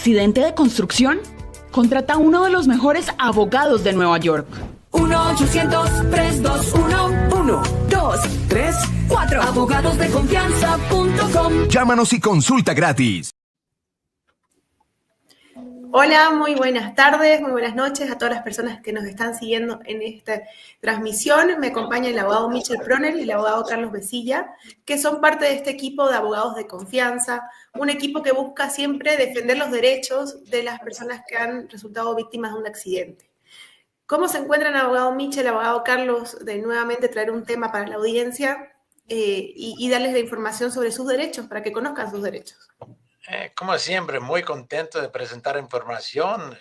accidente de construcción? Contrata a uno de los mejores abogados de Nueva York. 1-800-321-1234. Abogadosdeconfianza.com. Llámanos y consulta gratis. Hola, muy buenas tardes, muy buenas noches a todas las personas que nos están siguiendo en esta transmisión. Me acompaña el abogado Michel Proner y el abogado Carlos Besilla, que son parte de este equipo de abogados de confianza, un equipo que busca siempre defender los derechos de las personas que han resultado víctimas de un accidente. ¿Cómo se encuentran, abogado Michel, abogado Carlos, de nuevamente traer un tema para la audiencia y darles la información sobre sus derechos, para que conozcan sus derechos? Como siempre, muy contento de presentar información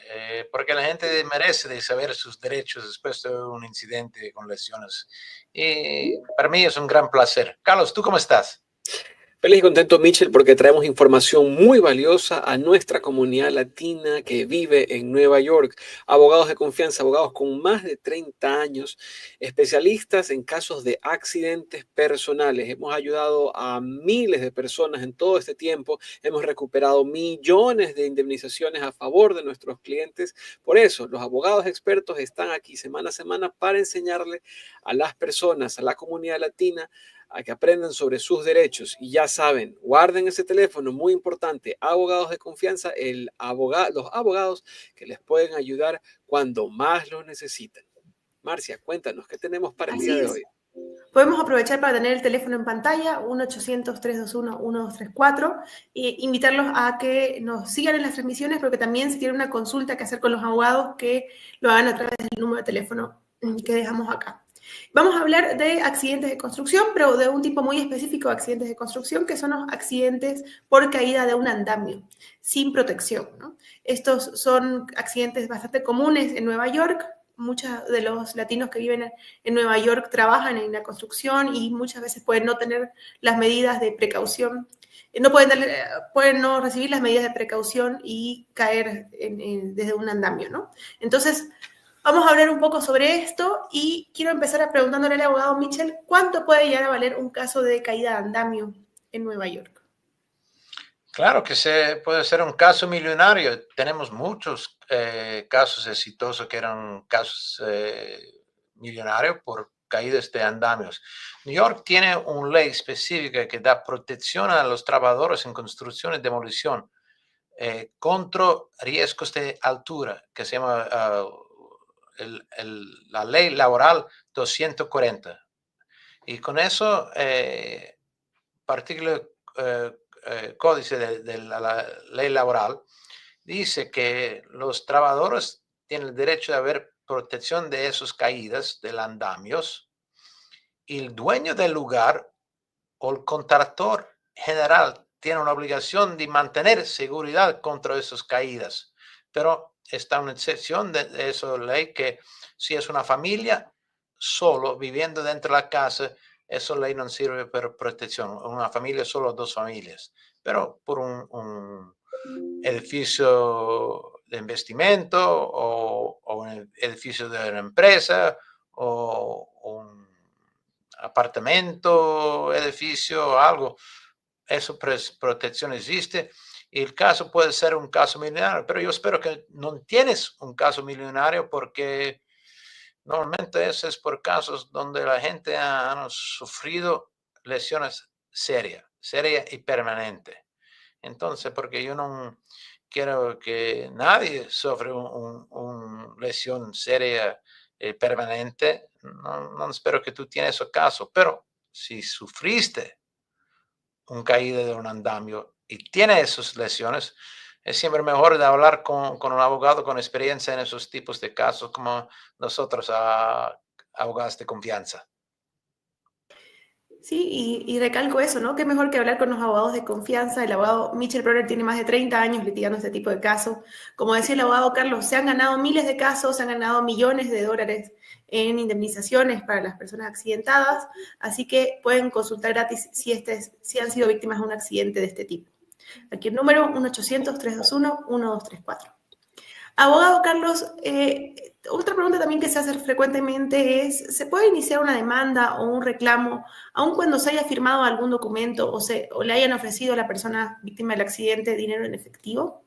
porque la gente merece de saber sus derechos después de un incidente con lesiones. Y para mí es un gran placer. Carlos, ¿tú cómo estás? Feliz y contento, Michel, porque traemos información muy valiosa a nuestra comunidad latina que vive en Nueva York. Abogados de confianza, abogados con más de 30 años, especialistas en casos de accidentes personales. Hemos ayudado a miles de personas en todo este tiempo. Hemos recuperado millones de indemnizaciones a favor de nuestros clientes. Por eso, los abogados expertos están aquí semana a semana para enseñarle a las personas, a la comunidad latina, a que aprendan sobre sus derechos. Y ya saben, guarden ese teléfono, muy importante, abogados de confianza, los abogados que les pueden ayudar cuando más los necesitan. Marcia, cuéntanos, ¿qué tenemos para el día de hoy? Podemos aprovechar para tener el teléfono en pantalla, 1-800-321-1234, e invitarlos a que nos sigan en las transmisiones, pero que también si tienen una consulta que hacer con los abogados, que lo hagan a través del número de teléfono que dejamos acá. Vamos a hablar de accidentes de construcción, pero de un tipo muy específico de accidentes de construcción, que son los accidentes por caída de un andamio, sin protección, ¿no? Estos son accidentes bastante comunes en Nueva York. Muchos de los latinos que viven en Nueva York trabajan en la construcción y muchas veces pueden no tener las medidas de precaución. Pueden no recibir las medidas de precaución y caer desde un andamio, ¿no? Entonces, vamos a hablar un poco sobre esto y quiero empezar preguntándole al abogado Michel, ¿cuánto puede llegar a valer un caso de caída de andamio en Nueva York? Claro que puede ser un caso millonario. Tenemos muchos casos exitosos que eran casos millonarios por caídas de andamios. New York tiene una ley específica que da protección a los trabajadores en construcción y demolición contra riesgos de altura, que se llama la ley laboral 240. Y con eso, particular códice de la ley laboral dice que los trabajadores tienen el derecho de haber protección de esas caídas de andamios y el dueño del lugar o el contractor general tiene una obligación de mantener seguridad contra esas caídas. Pero está una excepción de esa ley que si es una familia solo viviendo dentro de la casa, esa ley no sirve para protección. Una familia, solo dos familias. Pero por un edificio de investimento o un edificio de una empresa o un apartamento, edificio, algo, esa protección existe. Y el caso puede ser un caso millonario, pero yo espero que no tienes un caso millonario porque normalmente eso es por casos donde la gente ha sufrido lesiones serias y permanentes. Entonces, porque yo no quiero que nadie sufra una lesión seria permanente, no espero que tú tienes ese caso, pero si sufriste una caída de un andamio y tienes esas lesiones, es siempre mejor de hablar con un abogado con experiencia en esos tipos de casos como nosotros, abogados de confianza. Sí, y recalco eso, ¿no? Qué mejor que hablar con los abogados de confianza. El abogado Michel Proner tiene más de 30 años litigando este tipo de casos. Como decía el abogado Carlos, se han ganado miles de casos, se han ganado millones de dólares en indemnizaciones para las personas accidentadas, así que pueden consultar gratis si han sido víctimas de un accidente de este tipo. Aquí el número 1-800-321-1234. Abogado Carlos, otra pregunta también que se hace frecuentemente es, ¿se puede iniciar una demanda o un reclamo aun cuando se haya firmado algún documento o le hayan ofrecido a la persona víctima del accidente dinero en efectivo?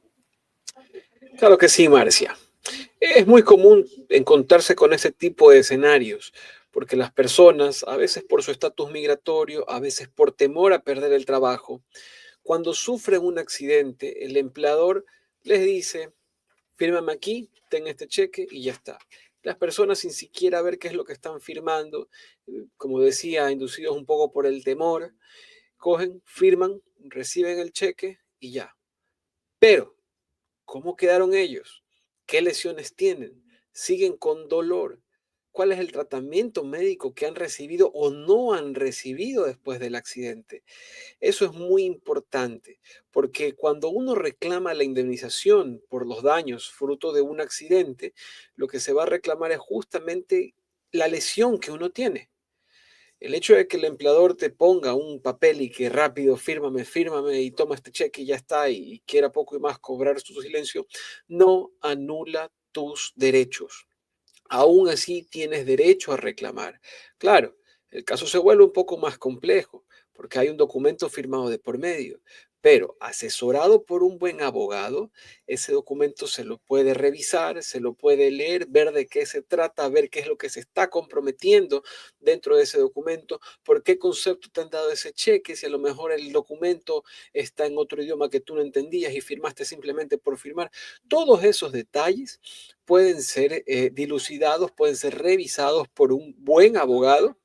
Claro que sí, Marcia. Es muy común encontrarse con ese tipo de escenarios, porque las personas, a veces por su estatus migratorio, a veces por temor a perder el trabajo, cuando sufren un accidente, el empleador les dice, fírmame aquí, ten este cheque y ya está. Las personas sin siquiera ver qué es lo que están firmando, como decía, inducidos un poco por el temor, cogen, firman, reciben el cheque y ya. Pero ¿cómo quedaron ellos? ¿Qué lesiones tienen? ¿Siguen con dolor? ¿Cuál es el tratamiento médico que han recibido o no han recibido después del accidente? Eso es muy importante, porque cuando uno reclama la indemnización por los daños fruto de un accidente, lo que se va a reclamar es justamente la lesión que uno tiene. El hecho de que el empleador te ponga un papel y que rápido fírmame, fírmame y toma este cheque y ya está y quiera poco y más cobrar su silencio, no anula tus derechos. Aún así tienes derecho a reclamar. Claro, el caso se vuelve un poco más complejo porque hay un documento firmado de por medio, pero asesorado por un buen abogado, ese documento se lo puede revisar, se lo puede leer, ver de qué se trata, ver qué es lo que se está comprometiendo dentro de ese documento, por qué concepto te han dado ese cheque, si a lo mejor el documento está en otro idioma que tú no entendías y firmaste simplemente por firmar. Todos esos detalles pueden ser dilucidados, pueden ser revisados por un buen abogado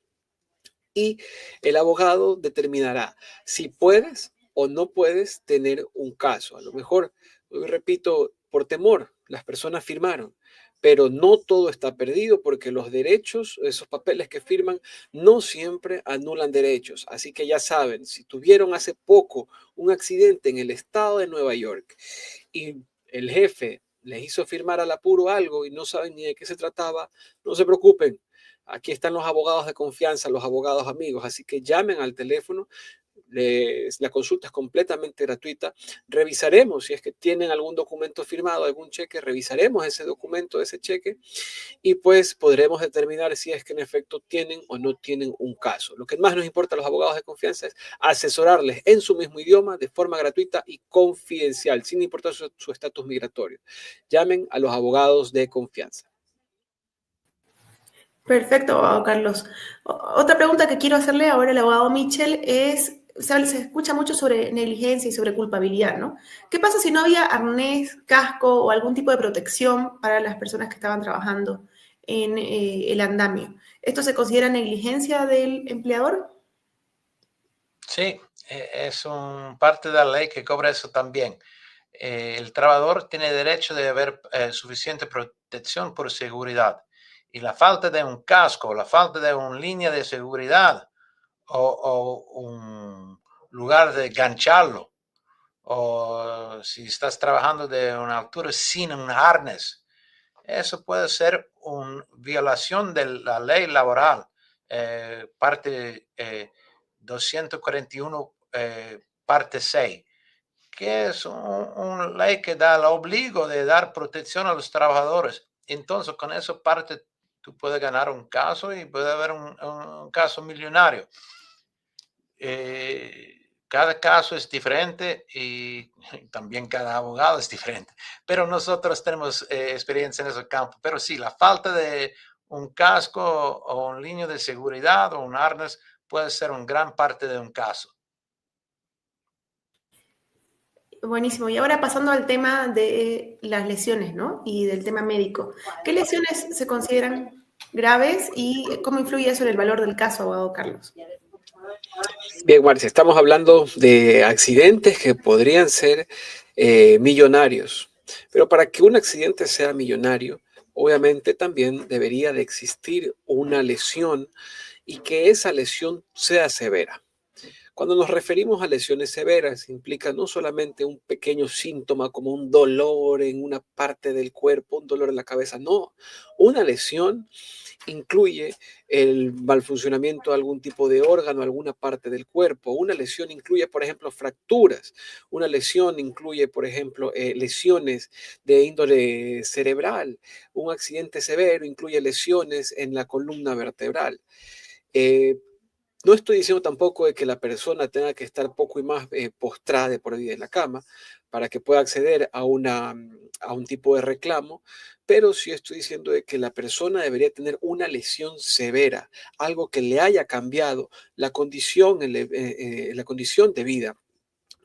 y el abogado determinará si puedes o no puedes tener un caso. A lo mejor, hoy repito, por temor, las personas firmaron, pero no todo está perdido porque los derechos, esos papeles que firman, no siempre anulan derechos. Así que ya saben, si tuvieron hace poco un accidente en el estado de Nueva York y el jefe les hizo firmar al apuro algo y no saben ni de qué se trataba, no se preocupen. Aquí están los abogados de confianza, los abogados amigos, así que llamen al teléfono. La consulta es completamente gratuita. Revisaremos si es que tienen algún documento firmado, algún cheque, revisaremos ese documento, ese cheque, y pues podremos determinar si es que en efecto tienen o no tienen un caso. Lo que más nos importa a los abogados de confianza es asesorarles en su mismo idioma de forma gratuita y confidencial, sin importar su estatus migratorio. Llamen a los abogados de confianza. Perfecto, abogado Carlos. Otra pregunta que quiero hacerle ahora al abogado Mitchell es, se escucha mucho sobre negligencia y sobre culpabilidad, ¿no? ¿Qué pasa si no había arnés, casco o algún tipo de protección para las personas que estaban trabajando en el andamio? ¿Esto se considera negligencia del empleador? Sí, es un parte de la ley que cobra eso también. El trabajador tiene derecho de haber suficiente protección por seguridad. Y la falta de un casco, la falta de una línea de seguridad o un lugar de gancharlo, o si estás trabajando de una altura sin un arnés, eso puede ser una violación de la ley laboral, parte 241, parte 6, que es una ley que da el obligo de dar protección a los trabajadores. Entonces, con esa parte, tú puedes ganar un caso y puede haber un caso millonario. Cada caso es diferente y también cada abogado es diferente, pero nosotros tenemos experiencia en ese campo. Pero sí, la falta de un casco o un línea de seguridad o un arnés puede ser una gran parte de un caso. Buenísimo. Y ahora pasando al tema de las lesiones, ¿no? Y del tema médico. ¿Qué lesiones se consideran graves y cómo influye eso en el valor del caso, abogado Carlos? Bien, Marcia, estamos hablando de accidentes que podrían ser millonarios, pero para que un accidente sea millonario, obviamente también debería de existir una lesión y que esa lesión sea severa. Cuando nos referimos a lesiones severas, implica no solamente un pequeño síntoma como un dolor en una parte del cuerpo, un dolor en la cabeza, no. Una lesión incluye el mal funcionamiento de algún tipo de órgano, alguna parte del cuerpo. Una lesión incluye, por ejemplo, fracturas. Una lesión incluye, por ejemplo, lesiones de índole cerebral. Un accidente severo incluye lesiones en la columna vertebral. Eh, no estoy diciendo tampoco de que la persona tenga que estar poco y más postrada de por vida en la cama, para que pueda acceder a un tipo de reclamo, pero sí estoy diciendo de que la persona debería tener una lesión severa, algo que le haya cambiado la condición, la condición de vida.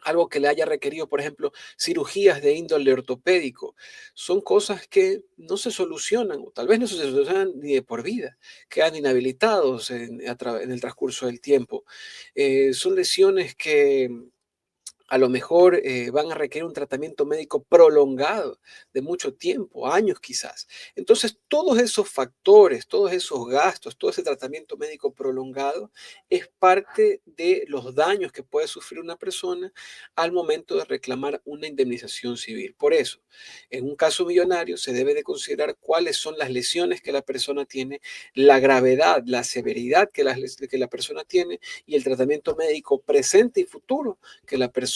Algo que le haya requerido, por ejemplo, cirugías de índole ortopédico. Son cosas que no se solucionan, o tal vez no se solucionan ni de por vida, quedan inhabilitados en el transcurso del tiempo. Son lesiones que a lo mejor van a requerir un tratamiento médico prolongado de mucho tiempo, años quizás. Entonces, todos esos factores, todos esos gastos, todo ese tratamiento médico prolongado es parte de los daños que puede sufrir una persona al momento de reclamar una indemnización civil. Por eso, en un caso millonario se debe de considerar cuáles son las lesiones que la persona tiene, la gravedad, la severidad que la persona tiene y el tratamiento médico presente y futuro que la persona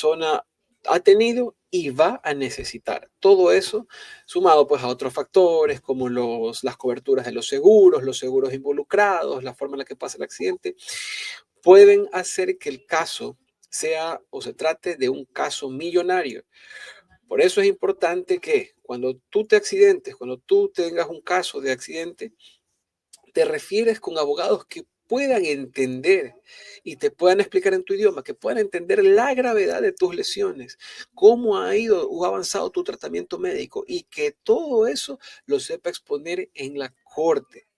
ha tenido y va a necesitar. Todo eso sumado pues a otros factores como las coberturas de los seguros involucrados, la forma en la que pasa el accidente, pueden hacer que el caso sea o se trate de un caso millonario. Por eso es importante que cuando tú te accidentes, cuando tú tengas un caso de accidente, te refieres con abogados que puedan entender y te puedan explicar en tu idioma, que puedan entender la gravedad de tus lesiones, cómo ha ido o avanzado tu tratamiento médico y que todo eso lo sepa exponer en la corte.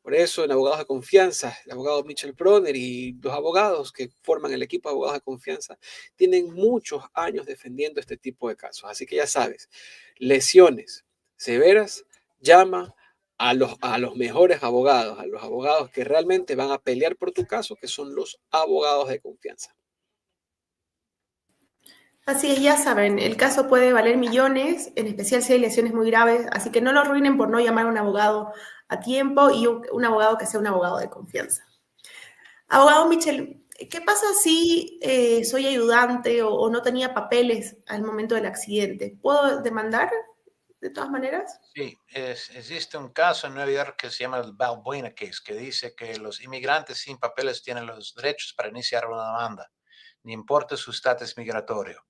Por eso en Abogados de Confianza, el abogado Michel Proner y los abogados que forman el equipo de Abogados de Confianza tienen muchos años defendiendo este tipo de casos. Así que ya sabes, lesiones severas, llama a los mejores abogados, a los abogados que realmente van a pelear por tu caso, que son los abogados de confianza. Así es, ya saben, el caso puede valer millones, en especial si hay lesiones muy graves, así que no lo arruinen por no llamar a un abogado a tiempo y un abogado que sea un abogado de confianza. Abogado Michel, ¿qué pasa si soy ayudante o no tenía papeles al momento del accidente? ¿Puedo demandar de todas maneras? Sí, existe un caso en Nueva York que se llama el Balbuena Case, que dice que los inmigrantes sin papeles tienen los derechos para iniciar una demanda, no importa su estatus migratorio.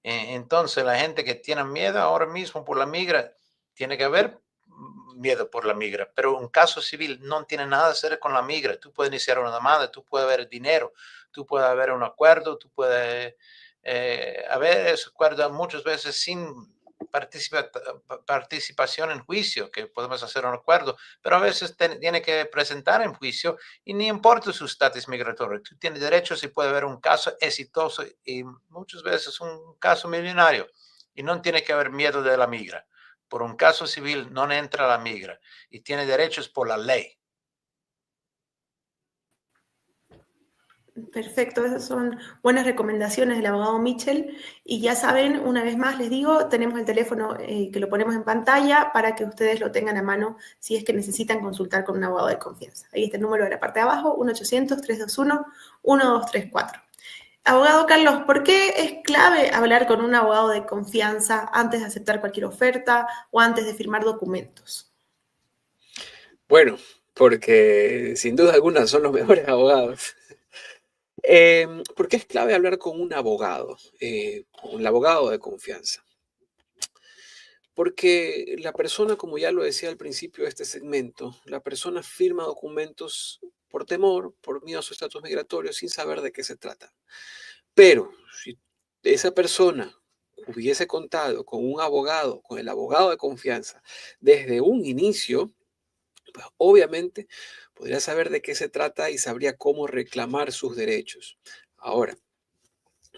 Entonces, la gente que tiene miedo ahora mismo por la migra, tiene que haber miedo por la migra, pero un caso civil no tiene nada que hacer con la migra. Tú puedes iniciar una demanda, tú puedes haber dinero, tú puedes haber un acuerdo, tú puedes haber ese acuerdo muchas veces sin participación en juicio, que podemos hacer un acuerdo, pero a veces tiene que presentar en juicio y ni importa su estatus migratorio. Tú tienes derechos y puede haber un caso exitoso y muchas veces un caso millonario y no tiene que haber miedo de la migra. Por un caso civil no entra la migra y tiene derechos por la ley. Perfecto, esas son buenas recomendaciones del abogado Michel. Y ya saben, una vez más les digo, tenemos el teléfono que lo ponemos en pantalla para que ustedes lo tengan a mano si es que necesitan consultar con un abogado de confianza. Ahí está el número de la parte de abajo, 1-800-321-1234. Abogado Carlos, ¿por qué es clave hablar con un abogado de confianza antes de aceptar cualquier oferta o antes de firmar documentos? Bueno, porque sin duda alguna son los mejores abogados. ¿Por qué es clave hablar con un abogado de confianza? Porque la persona, como ya lo decía al principio de este segmento, la persona firma documentos por temor, por miedo a su estatus migratorio, sin saber de qué se trata. Pero si esa persona hubiese contado con un abogado, con el abogado de confianza, desde un inicio, pues obviamente podría saber de qué se trata y sabría cómo reclamar sus derechos. Ahora,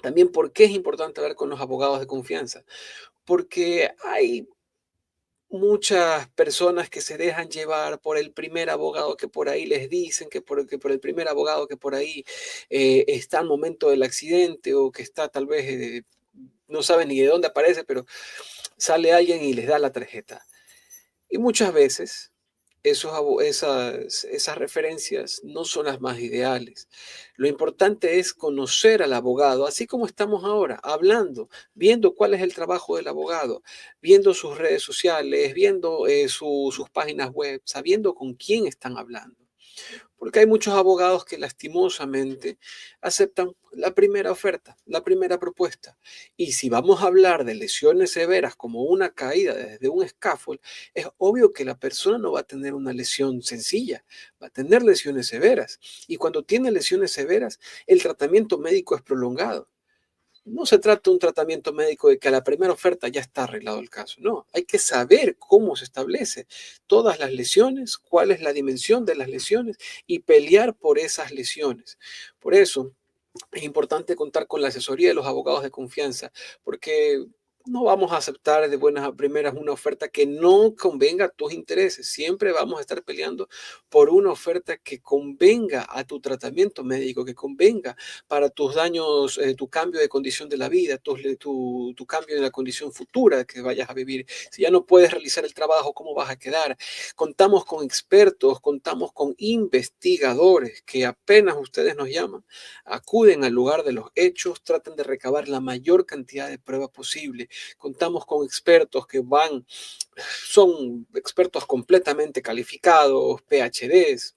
también, ¿por qué es importante hablar con los abogados de confianza? Porque hay muchas personas que se dejan llevar por el primer abogado que por ahí les dicen, que por el primer abogado que por ahí está al momento del accidente o que está tal vez, no saben ni de dónde aparece, pero sale alguien y les da la tarjeta. Y muchas veces esas referencias no son las más ideales. Lo importante es conocer al abogado, así como estamos ahora, hablando, viendo cuál es el trabajo del abogado, viendo sus redes sociales, viendo sus páginas web, sabiendo con quién están hablando. porque hay muchos abogados que lastimosamente aceptan la primera oferta, la primera propuesta. Y si vamos a hablar de lesiones severas como una caída desde un scaffold, es obvio que la persona no va a tener una lesión sencilla, va a tener lesiones severas. Y cuando tiene lesiones severas, el tratamiento médico es prolongado. No se trata de un tratamiento médico de que a la primera oferta ya está arreglado el caso. No, hay que saber cómo se establece todas las lesiones, cuál es la dimensión de las lesiones y pelear por esas lesiones. Por eso es importante contar con la asesoría de los abogados de confianza, porque no vamos a aceptar de buenas a primeras una oferta que no convenga a tus intereses. Siempre vamos a estar peleando por una oferta que convenga a tu tratamiento médico, que convenga para tus daños, tu cambio de condición de la vida, tu cambio de la condición futura que vayas a vivir. Si ya no puedes realizar el trabajo, ¿cómo vas a quedar? Contamos con expertos, contamos con investigadores que apenas ustedes nos llaman, acuden al lugar de los hechos, tratan de recabar la mayor cantidad de pruebas posible. Contamos con expertos que son expertos completamente calificados, PhDs,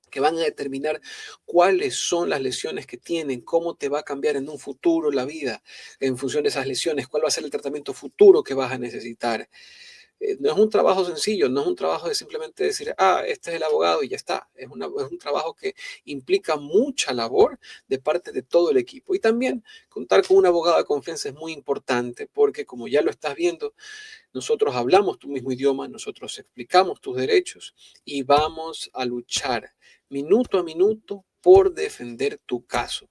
que van a determinar cuáles son las lesiones que tienen, cómo te va a cambiar en un futuro la vida en función de esas lesiones, cuál va a ser el tratamiento futuro que vas a necesitar. No es un trabajo sencillo, no es un trabajo de simplemente decir, este es el abogado y ya está. Es un trabajo que implica mucha labor de parte de todo el equipo. Y también contar con un abogado de confianza es muy importante porque, como ya lo estás viendo, nosotros hablamos tu mismo idioma, nosotros explicamos tus derechos y vamos a luchar minuto a minuto por defender tu caso.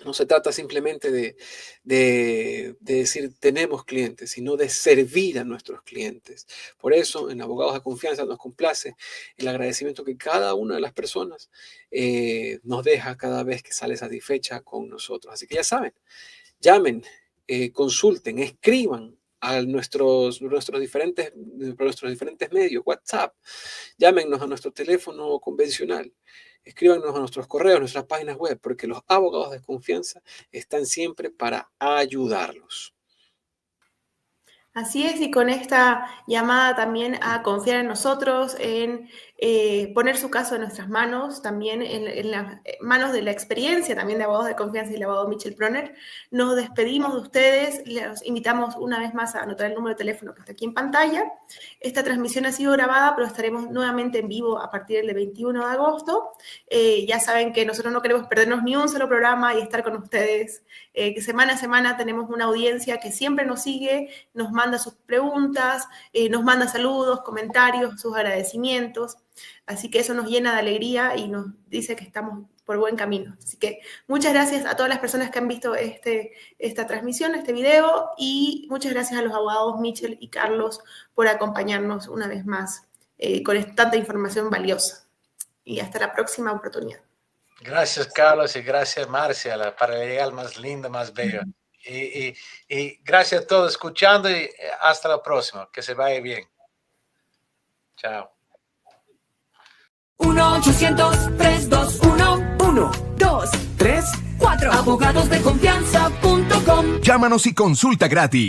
No se trata simplemente de decir tenemos clientes, sino de servir a nuestros clientes. Por eso, en Abogados de Confianza nos complace el agradecimiento que cada una de las personas nos deja cada vez que sale satisfecha con nosotros. Así que ya saben, llamen, consulten, escriban a nuestros diferentes medios, WhatsApp, llámenos a nuestro teléfono convencional. Escríbanos a nuestros correos, nuestras páginas web, porque los abogados de confianza están siempre para ayudarlos. Así es, y con esta llamada también a confiar en nosotros, en poner su caso en nuestras manos, también en las manos de la experiencia también de Abogados de Confianza y el abogado Michel Proner, nos despedimos de ustedes, los invitamos una vez más a anotar el número de teléfono que está aquí en pantalla. Esta transmisión ha sido grabada, pero estaremos nuevamente en vivo a partir del 21 de agosto. Ya saben que nosotros no queremos perdernos ni un solo programa y estar con ustedes, que semana a semana tenemos una audiencia que siempre nos sigue, nos manda sus preguntas, nos manda saludos, comentarios, sus agradecimientos. Así que eso nos llena de alegría y nos dice que estamos por buen camino. Así que muchas gracias a todas las personas que han visto esta transmisión, este video, y muchas gracias a los abogados Michel y Carlos por acompañarnos una vez más con tanta información valiosa. Y hasta la próxima oportunidad. Gracias, Carlos, y gracias, Marcia, para el legal más lindo, más bello. Y gracias a todos escuchando y hasta la próxima. Que se vaya bien. Chao. 1-800-321-1234 abogadosdeconfianza.com. Llámanos y consulta gratis.